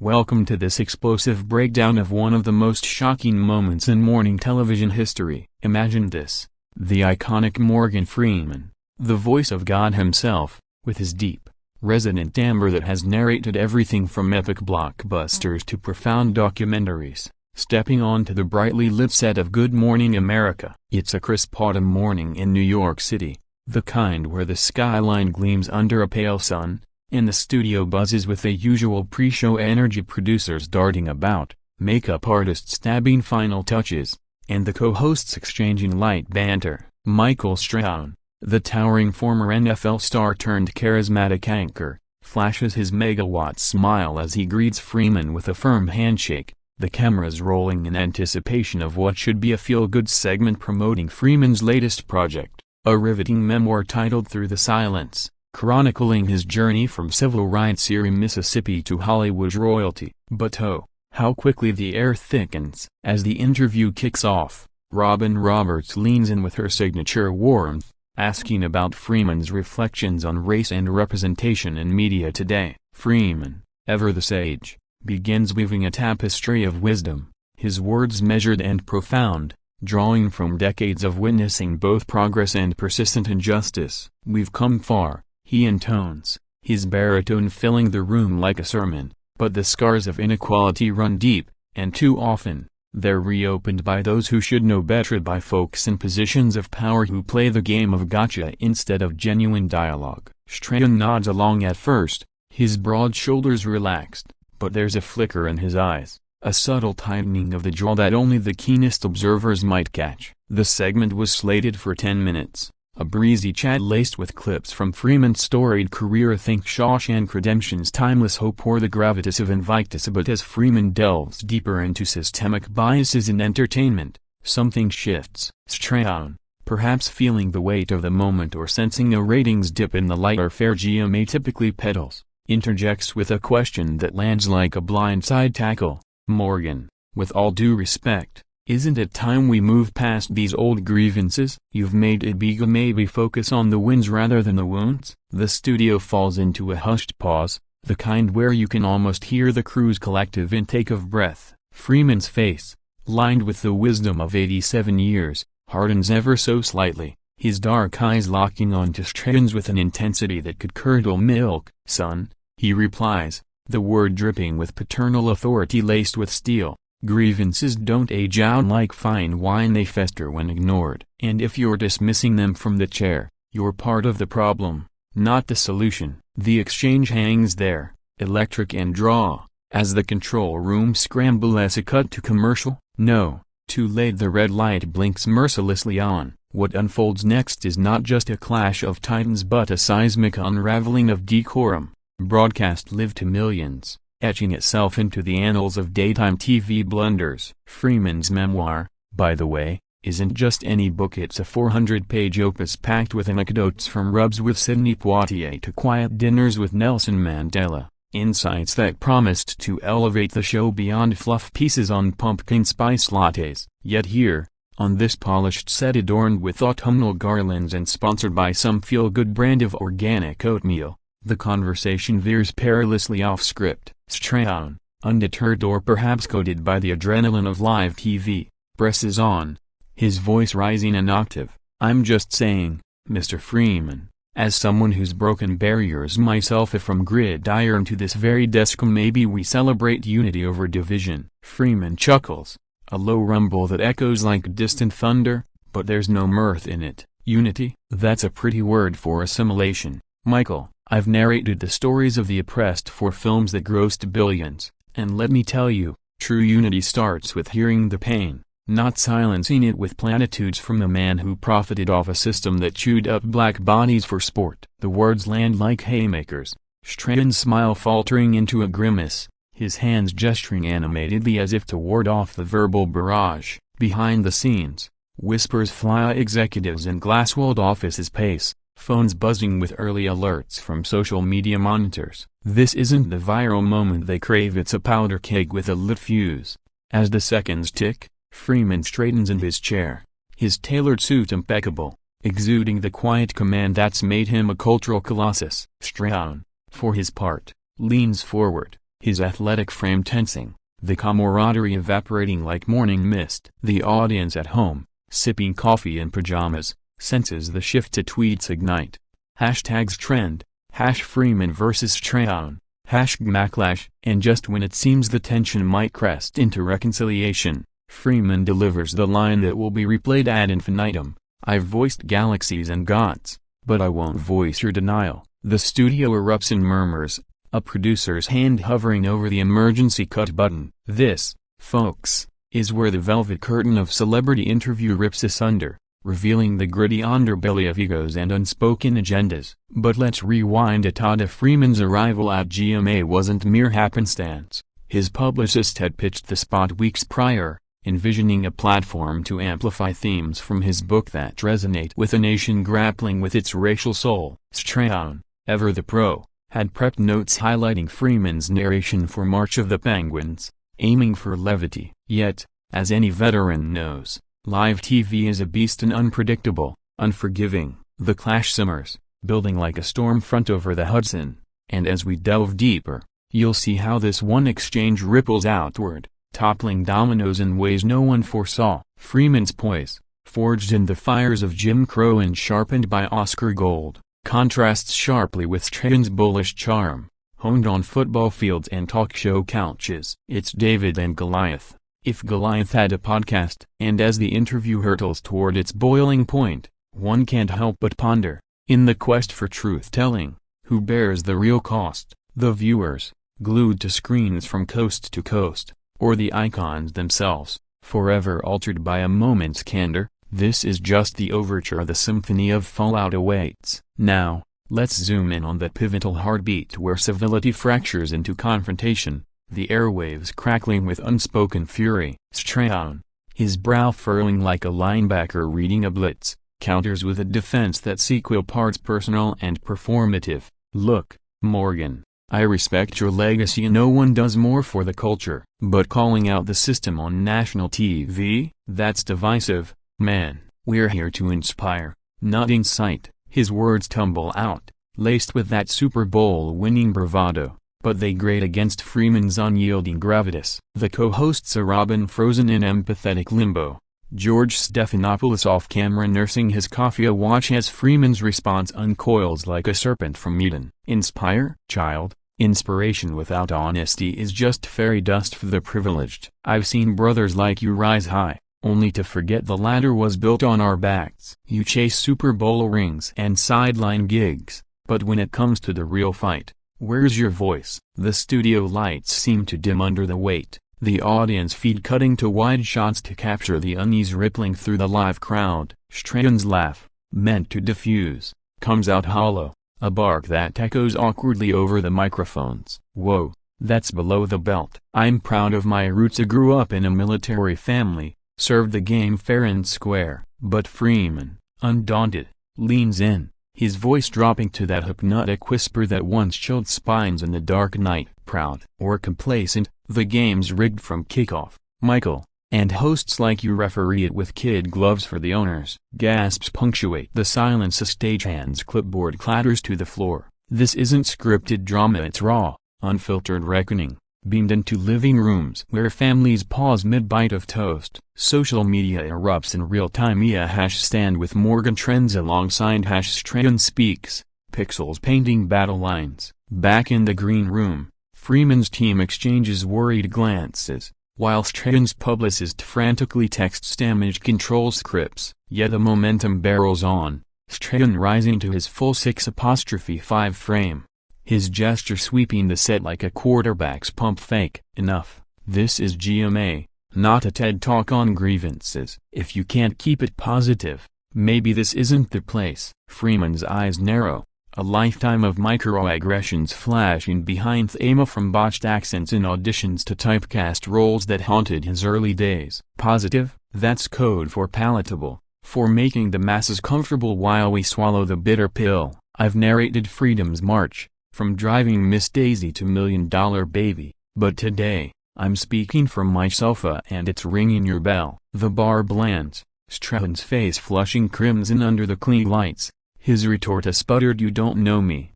Welcome to this explosive breakdown of one of the most shocking moments in morning television history. Imagine this: the iconic Morgan Freeman, the voice of God himself, with his deep, resonant timbre that has narrated everything from epic blockbusters to profound documentaries, stepping onto the brightly lit set of Good Morning America. It's a crisp autumn morning in New York City, the kind where the skyline gleams under a pale sun, and the studio buzzes with the usual pre-show energy, producers darting about, makeup artists stabbing final touches, and the co-hosts exchanging light banter. Michael Strahan, the towering former NFL star turned charismatic anchor, flashes his megawatt smile as he greets Freeman with a firm handshake, the cameras rolling in anticipation of what should be a feel-good segment promoting Freeman's latest project, a riveting memoir titled Through the Silence, chronicling his journey from civil rights era Mississippi to Hollywood royalty. But oh, how quickly the air thickens. As the interview kicks off, Robin Roberts leans in with her signature warmth, asking about Freeman's reflections on race and representation in media today. Freeman, ever the sage, begins weaving a tapestry of wisdom, his words measured and profound, drawing from decades of witnessing both progress and persistent injustice. "We've come far," he intones, his baritone filling the room like a sermon, "but the scars of inequality run deep, and too often, they're reopened by those who should know better, by folks in positions of power who play the game of gotcha instead of genuine dialogue." Strahan nods along at first, his broad shoulders relaxed, but there's a flicker in his eyes, a subtle tightening of the jaw that only the keenest observers might catch. The segment was slated for 10 minutes. A breezy chat laced with clips from Freeman's storied career, think Shawshank Redemption's timeless hope or the gravitas of Invictus. But as Freeman delves deeper into systemic biases in entertainment, something shifts. Strahan, perhaps feeling the weight of the moment or sensing a ratings dip in the lighter fare GMA typically peddles, interjects with a question that lands like a blindside tackle. "Morgan, with all due respect, isn't it time we move past these old grievances? You've made it big, maybe focus on the wins rather than the wounds?" The studio falls into a hushed pause, the kind where you can almost hear the crew's collective intake of breath. Freeman's face, lined with the wisdom of 87 years, hardens ever so slightly, his dark eyes locking onto Strahan's with an intensity that could curdle milk. "Son," he replies, the word dripping with paternal authority laced with steel, "grievances don't age out like fine wine, they fester when ignored. And if you're dismissing them from the chair, you're part of the problem, not the solution." The exchange hangs there, electric and raw, as the control room scramble as a cut to commercial. No, too late, the red light blinks mercilessly on. What unfolds next is not just a clash of titans but a seismic unraveling of decorum. Broadcast lived to millions, etching itself into the annals of daytime TV blunders. Freeman's memoir, by the way, isn't just any book, it's a 400-page opus packed with anecdotes from rubs with Sidney Poitier to quiet dinners with Nelson Mandela, insights that promised to elevate the show beyond fluff pieces on pumpkin spice lattes. Yet here, on this polished set adorned with autumnal garlands and sponsored by some feel-good brand of organic oatmeal, the conversation veers perilously off script. Strahan, undeterred or perhaps goaded by the adrenaline of live TV, presses on, his voice rising an octave. "I'm just saying, Mr. Freeman, as someone who's broken barriers myself, if from gridiron to this very desk maybe we celebrate unity over division." Freeman chuckles, a low rumble that echoes like distant thunder, but there's no mirth in it. "Unity? That's a pretty word for assimilation, Michael. I've narrated the stories of the oppressed for films that grossed billions, and let me tell you, true unity starts with hearing the pain, not silencing it with platitudes from the man who profited off a system that chewed up black bodies for sport." The words land like haymakers, Strahan's smile faltering into a grimace, his hands gesturing animatedly as if to ward off the verbal barrage. Behind the scenes, whispers fly, executives in glass-walled offices pace, phones buzzing with early alerts from social media monitors. This isn't the viral moment they crave, it's a powder keg with a lit fuse. As the seconds tick, Freeman straightens in his chair, his tailored suit impeccable, exuding the quiet command that's made him a cultural colossus. Strahan, for his part, leans forward, his athletic frame tensing, the camaraderie evaporating like morning mist. The audience at home, sipping coffee in pajamas, senses the shift to tweets ignite. Hashtags trend, #Freeman vs Strahan, #Backlash, and just when it seems the tension might crest into reconciliation, Freeman delivers the line that will be replayed ad infinitum: "I've voiced galaxies and gods, but I won't voice your denial." The studio erupts in murmurs, a producer's hand hovering over the emergency cut button. This, folks, is where the velvet curtain of celebrity interview rips asunder, revealing the gritty underbelly of egos and unspoken agendas. But let's rewind a tad. Freeman's arrival at GMA wasn't mere happenstance. His publicist had pitched the spot weeks prior, envisioning a platform to amplify themes from his book that resonate with a nation grappling with its racial soul. Strahan, ever the pro, had prepped notes highlighting Freeman's narration for March of the Penguins, aiming for levity. Yet, as any veteran knows, live TV is a beast and unpredictable, unforgiving. The clash simmers, building like a storm front over the Hudson, and as we delve deeper, you'll see how this one exchange ripples outward, toppling dominoes in ways no one foresaw. Freeman's poise, forged in the fires of Jim Crow and sharpened by Oscar Gold, contrasts sharply with Strahan's bullish charm, honed on football fields and talk show couches. It's David and Goliath, if Goliath had a podcast. And as the interview hurtles toward its boiling point, one can't help but ponder, in the quest for truth-telling, who bears the real cost? The viewers, glued to screens from coast to coast, or the icons themselves, forever altered by a moment's candor? This is just the overture. The symphony of fallout awaits. Now, let's zoom in on that pivotal heartbeat where civility fractures into confrontation, the airwaves crackling with unspoken fury. Strahan, his brow furrowing like a linebacker reading a blitz, counters with a defense that's equal parts personal and performative. "Look, Morgan, I respect your legacy and no one does more for the culture. But calling out the system on national TV? That's divisive, man. We're here to inspire, not incite." His words tumble out, laced with that Super Bowl-winning bravado, but they grate against Freeman's unyielding gravitas. The co-hosts are Robin frozen in empathetic limbo, George Stephanopoulos off-camera nursing his coffee. A watch as Freeman's response uncoils like a serpent from Eden. Inspire? Child, inspiration without honesty is just fairy dust for the privileged. I've seen brothers like you rise high, only to forget the ladder was built on our backs. You chase Super Bowl rings and sideline gigs, but when it comes to the real fight, where's your voice? The studio lights seem to dim under the weight, the audience feed cutting to wide shots to capture the unease rippling through the live crowd. Strahan's laugh, meant to diffuse, comes out hollow, a bark that echoes awkwardly over the microphones. Whoa, that's below the belt. I'm proud of my roots. I grew up in a military family, served the game fair and square. But Freeman, undaunted, leans in, his voice dropping to that hypnotic whisper that once chilled spines in the dark night. Proud or complacent, the game's rigged from kickoff, Michael, and hosts like you referee it with kid gloves for the owners. Gasps punctuate the silence. A stagehand's clipboard clatters to the floor. This isn't scripted drama, it's raw, unfiltered reckoning, beamed into living rooms where families pause mid-bite of toast. Social media erupts in real time. #stand with Morgan trends alongside #Strahan speaks, pixels painting battle lines. Back in the green room, Freeman's team exchanges worried glances, while Strahan's publicist frantically texts damage control scripts. Yet the momentum barrels on, Strahan rising to his full 6'5" frame, his gesture sweeping the set like a quarterback's pump fake. Enough. This is GMA, not a TED Talk on grievances. If you can't keep it positive, maybe this isn't the place. Freeman's eyes narrow, a lifetime of microaggressions flashing behind them, from botched accents in auditions to typecast roles that haunted his early days. Positive? That's code for palatable, for making the masses comfortable while we swallow the bitter pill. I've narrated Freedom's march, from driving Miss Daisy to $1 Million Baby, but today, I'm speaking from myself and it's ringing your bell. The barb lands, Strahan's face flushing crimson under the clean lights, his retort a sputtered "You don't know me."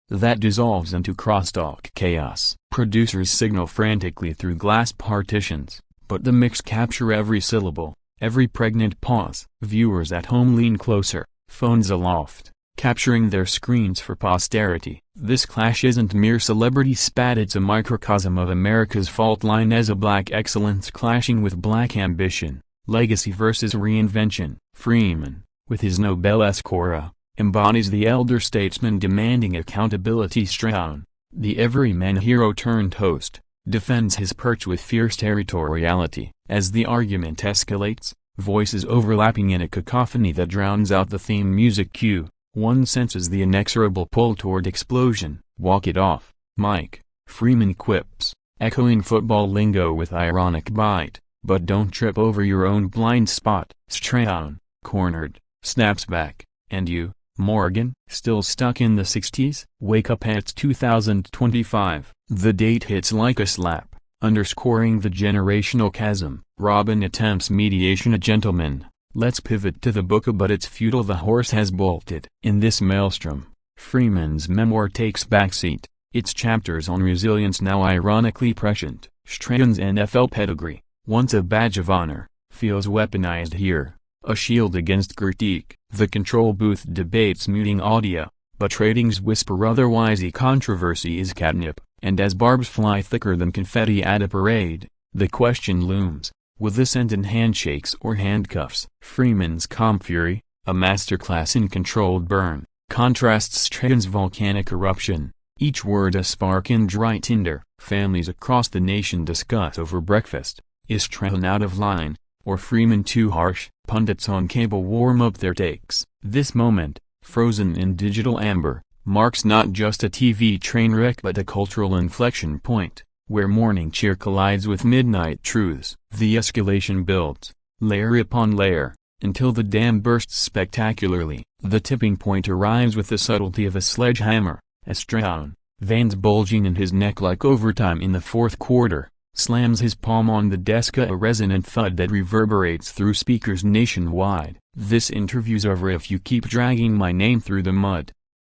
that dissolves into crosstalk chaos. Producers signal frantically through glass partitions, but the mix capture every syllable, every pregnant pause. Viewers at home lean closer, phones aloft, capturing their screens for posterity. This clash isn't mere celebrity spat, it's a microcosm of America's fault line as a black excellence clashing with black ambition, legacy versus reinvention. Freeman, with his Nobel-esque aura, embodies the elder statesman demanding accountability. Strahan, the everyman hero turned host, defends his perch with fierce territoriality. As the argument escalates, voices overlapping in a cacophony that drowns out the theme music cue, one senses the inexorable pull toward explosion. "Walk it off, Mike," Freeman quips, echoing football lingo with ironic bite, "but don't trip over your own blind spot." Strahan, cornered, snaps back, "And you, Morgan, still stuck in the 60s? Wake up, it's 2025. The date hits like a slap, underscoring the generational chasm. Robin attempts mediation. "A gentleman, let's pivot to the book, but it's futile, the horse has bolted." In this maelstrom, Freeman's memoir takes backseat, its chapters on resilience now ironically prescient. Strahan's NFL pedigree, once a badge of honor, feels weaponized here, a shield against critique. The control booth debates muting audio, but ratings whisper otherwise. A controversy is catnip, and as barbs fly thicker than confetti at a parade, the question looms, will this end in handshakes or handcuffs? Freeman's calm fury, a masterclass in controlled burn, contrasts Strahan's volcanic eruption, each word a spark in dry tinder. Families across the nation discuss over breakfast, is Strahan out of line, or Freeman too harsh? Pundits on cable warm up their takes. This moment, frozen in digital amber, marks not just a TV train wreck but a cultural inflection point, where morning cheer collides with midnight truths. The escalation builds, layer upon layer, until the dam bursts spectacularly. The tipping point arrives with the subtlety of a sledgehammer, as Strahan, veins bulging in his neck like overtime in the fourth quarter, slams his palm on the desk, a resonant thud that reverberates through speakers nationwide. "This interview's over if you keep dragging my name through the mud,"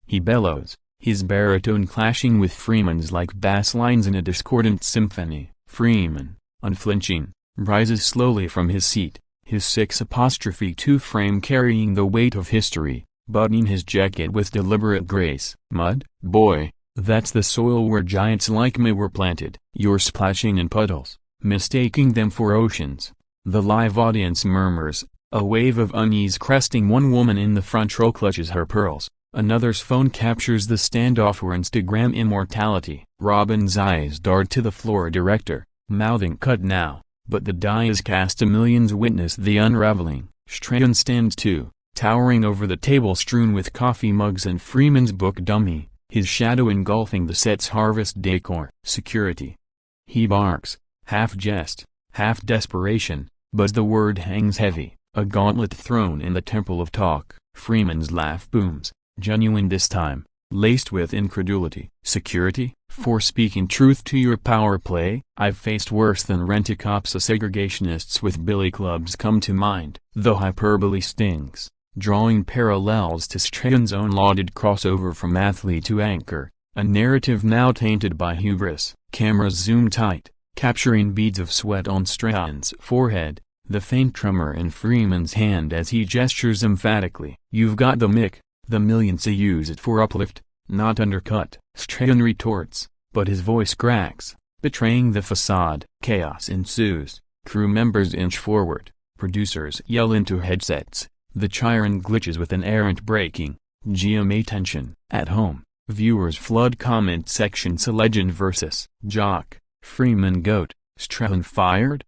he bellows, his baritone clashing with Freeman's like bass lines in a discordant symphony. Freeman, unflinching, rises slowly from his seat, his 6'2" frame carrying the weight of history, buttoning his jacket with deliberate grace. "Mud, boy, that's the soil where giants like me were planted. You're splashing in puddles, mistaking them for oceans." The live audience murmurs, a wave of unease cresting. One woman in the front row clutches her pearls, another's phone captures the standoff for Instagram immortality. Robin's eyes dart to the floor director, mouthing "cut now," but the die is cast. Millions witness the unraveling. Strahan stands too, towering over the table strewn with coffee mugs and Freeman's book dummy, his shadow engulfing the set's harvest decor. "Security," he barks, half jest, half desperation, but the word hangs heavy, a gauntlet thrown in the temple of talk. Freeman's laugh booms, genuine this time, laced with incredulity. "Security, for speaking truth to your power play? I've faced worse than rent-a-cops." A segregationists with billy clubs come to mind. The hyperbole stings, drawing parallels to Strahan's own lauded crossover from athlete to anchor, a narrative now tainted by hubris. Cameras zoom tight, capturing beads of sweat on Strahan's forehead, the faint tremor in Freeman's hand as he gestures emphatically. "You've got the mic, the millions to use it for uplift, not undercut," Strahan retorts, but his voice cracks, betraying the facade. Chaos ensues, crew members inch forward, producers yell into headsets, the chyron glitches with an errant breaking, GMA tension. At home, viewers flood comment sections. Legend versus jock, Freeman goat, Strahan fired?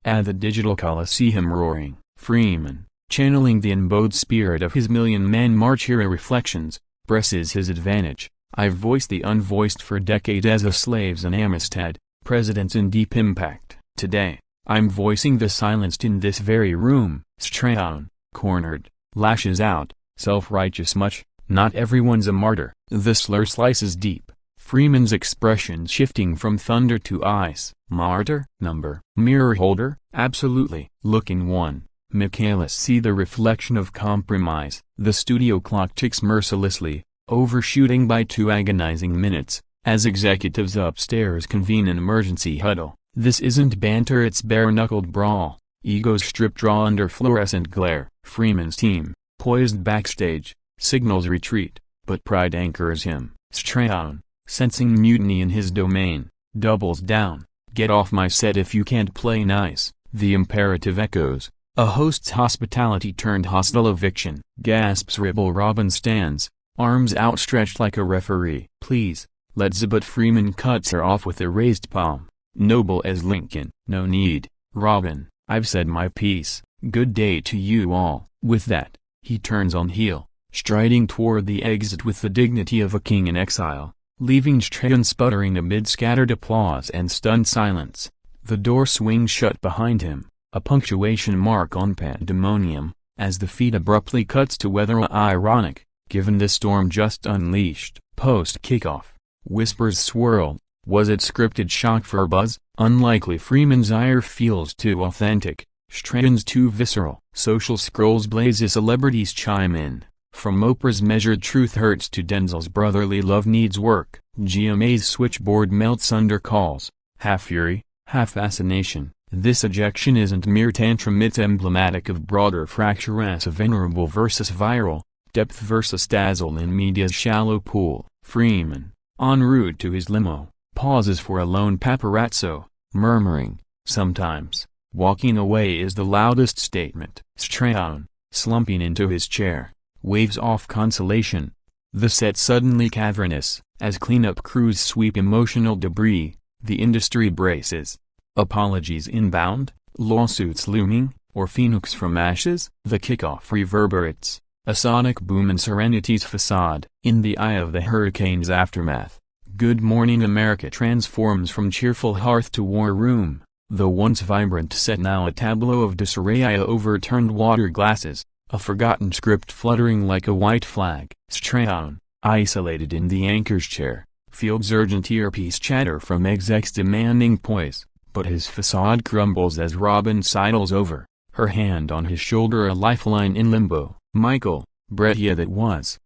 At the digital coliseum roaring, Freeman, channeling the embodied spirit of his million-man march era reflections, presses his advantage. "I've voiced the unvoiced for decades as a slaves in Amistad, presidents in Deep Impact. Today, I'm voicing the silenced in this very room." Strahan, cornered, lashes out, "Self-righteous much? Not everyone's a martyr." The slur slices deep, Freeman's expression shifting from thunder to ice. "Martyr? Number? Mirror holder? Absolutely." Looking one, Michaelis see the reflection of compromise. The studio clock ticks mercilessly, overshooting by 2 agonizing minutes, as executives upstairs convene an emergency huddle. This isn't banter, it's bare-knuckled brawl. Egos stripped raw under fluorescent glare. Freeman's team, poised backstage, signals retreat, but pride anchors him. Strahan, sensing mutiny in his domain, doubles down. Get off my set if you can't play nice. The imperative echoes. A host's hospitality turned hostile eviction. Gasps ripple. Robin stands, arms outstretched like a referee. Please, let's. But Freeman cuts her off with a raised palm. Noble as Lincoln. No need, Robin, I've said my piece. Good day to you all. With that, he turns on heel, striding toward the exit with the dignity of a king in exile, leaving Strahan sputtering amid scattered applause and stunned silence. The door swings shut behind him, a punctuation mark on pandemonium, as the feed abruptly cuts to weather. Ironic, given the storm just unleashed. Post-kickoff, whispers swirl. Was it scripted shock for buzz? Unlikely. Freeman's ire feels too authentic, Strahan's too visceral. Social scrolls blaze as celebrities chime in. From Oprah's measured truth hurts to Denzel's brotherly love needs work. GMA's switchboard melts under calls, half fury, half fascination. This ejection isn't mere tantrum, it's emblematic of broader fracture as a venerable versus viral, depth versus dazzle in media's shallow pool. Freeman, en route to his limo, pauses for a lone paparazzo, murmuring, sometimes, walking away is the loudest statement. Strahan, slumping into his chair, waves off consolation. The set suddenly cavernous, as cleanup crews sweep emotional debris. The industry braces. Apologies inbound, lawsuits looming, or phoenix from ashes? The kickoff reverberates, a sonic boom in Serenity's facade. In the eye of the hurricane's aftermath, Good Morning America transforms from cheerful hearth to war room. The once vibrant set now a tableau of disarray. Overturned water glasses, a forgotten script fluttering like a white flag. Strahan, isolated in the anchor's chair, fields urgent earpiece chatter from execs demanding poise, but his facade crumbles as Robin sidles over, her hand on his shoulder, a lifeline in limbo. Michael, Brett, yeah, that was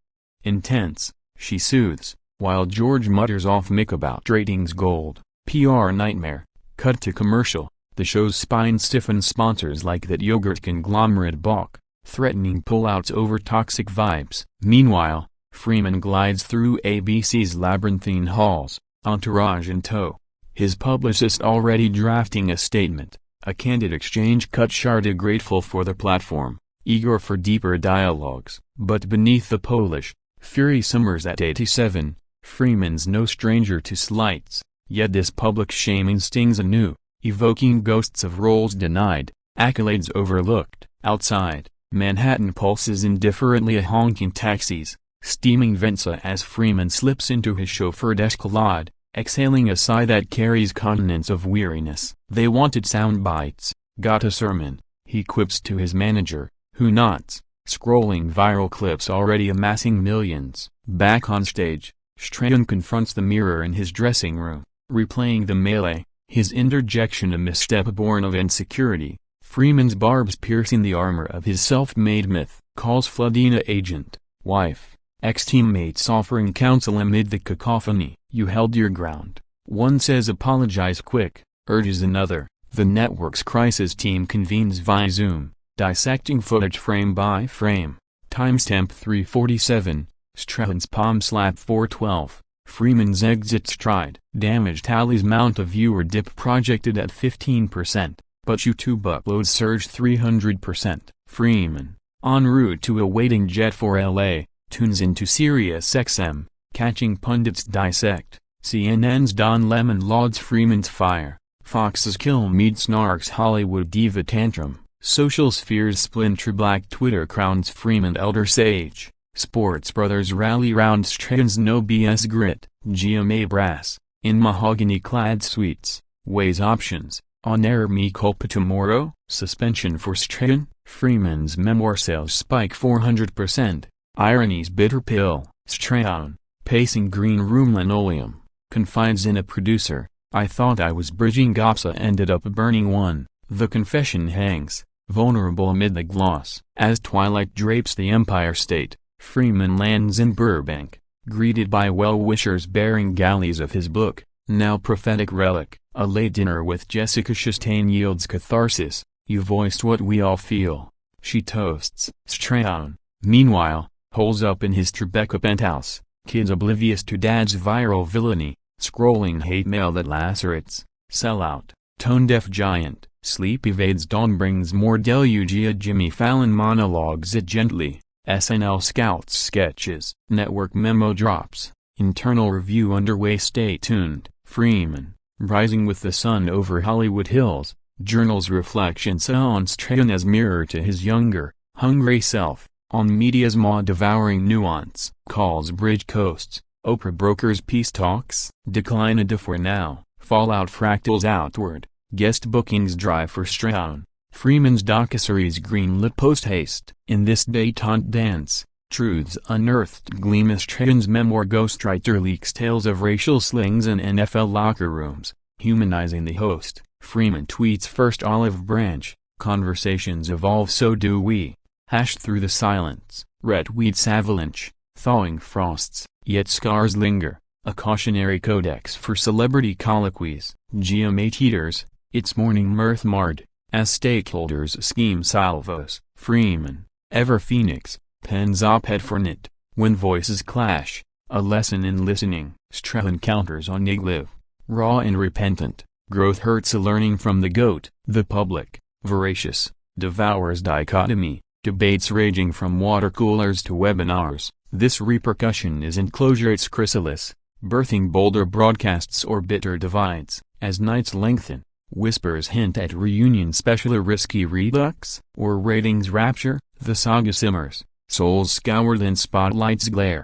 intense, she soothes, while George mutters off mic about ratings gold. PR nightmare. Cut to commercial. The show's spine stiffens. Sponsors like that yogurt conglomerate balk, threatening pullouts over toxic vibes. Meanwhile, Freeman glides through ABC's labyrinthine halls, entourage in tow, his publicist already drafting a statement, a candid exchange cut short. Grateful for the platform, eager for deeper dialogues. But beneath the Polish fury simmers at 87. Freeman's no stranger to slights, yet this public shaming stings anew, evoking ghosts of roles denied, accolades overlooked. Outside, Manhattan pulses indifferently. A honking taxis, steaming vents as Freeman slips into his chauffeured Escalade, exhaling a sigh that carries continents of weariness. They wanted sound bites, got a sermon, he quips to his manager, who nods, scrolling viral clips already amassing millions. Back on stage, Strahan confronts the mirror in his dressing room, replaying the melee, his interjection a misstep born of insecurity. Freeman's barbs piercing the armor of his self-made myth. Calls Floodina agent, wife, ex-teammates offering counsel amid the cacophony. You held your ground, one says. Apologize quick, urges another. The network's crisis team convenes via Zoom, dissecting footage frame by frame. Timestamp 3:47, Strahan's palm slap 4:12. Freeman's exit stride. Damage tallies mount. A viewer dip projected at 15%, but YouTube uploads surge 300%. Freeman, en route to a waiting jet for LA, tunes into Sirius XM, catching pundits dissect. CNN's Don Lemon lauds Freeman's fire. Fox's Kilmeade snarks Hollywood diva tantrum. Social spheres splinter. Black Twitter crowns Freeman elder sage. Sports brothers rally round Strahan's no BS grit. GMA brass, in mahogany-clad suites, weighs options. On air me culpa tomorrow? Suspension for Strahan? Freeman's memoir sales spike 400%. Irony's bitter pill. Strahan, pacing green room linoleum, confides in a producer, I thought I was bridging GOPSA, ended up burning one. The confession hangs, vulnerable amid the gloss. As twilight drapes the Empire State, Freeman lands in Burbank, greeted by well-wishers bearing galleys of his book, now prophetic relic. A late dinner with Jessica Chastain yields catharsis. You voiced what we all feel, she toasts. Strahan, meanwhile, holes up in his Tribeca penthouse, kids oblivious to dad's viral villainy, scrolling hate mail that lacerates. Sellout, tone-deaf giant, sleep evades dawn, brings more deluge. Jimmy Fallon monologues it gently. SNL scouts sketches. Network memo drops. Internal review underway. Stay tuned. Freeman, rising with the sun over Hollywood Hills, journals reflections on Strahan as mirror to his younger, hungry self, on media's maw-devouring nuance. Calls bridge coasts. Oprah brokers peace talks. Decline for now. Fallout fractals outward. Guest bookings dry for Strahan. Freeman's docuseries greenlit post-haste. In this détente dance, truths unearthed gleam as Strahan's memoir ghostwriter leaks tales of racial slings in NFL locker rooms, humanizing the host. Freeman tweets first olive branch, conversations evolve so do we. Hashed through the silence, red weeds avalanche, thawing frosts, yet scars linger. A cautionary codex for celebrity colloquies. GMA teeters, its morning mirth marred, as stakeholders scheme salvos. Freeman, ever Phoenix, pens op-ed for NIT. When voices clash, a lesson in listening. Strahan counters on Igliv, raw and repentant. Growth hurts. A learning from the GOAT. The public, voracious, devours dichotomy. Debates raging from water coolers to webinars. This repercussion isn't closure, it's chrysalis, birthing bolder broadcasts or bitter divides. As nights lengthen, whispers hint at reunion special. A risky redux, or ratings rapture. The saga simmers, souls scoured in spotlight's glare.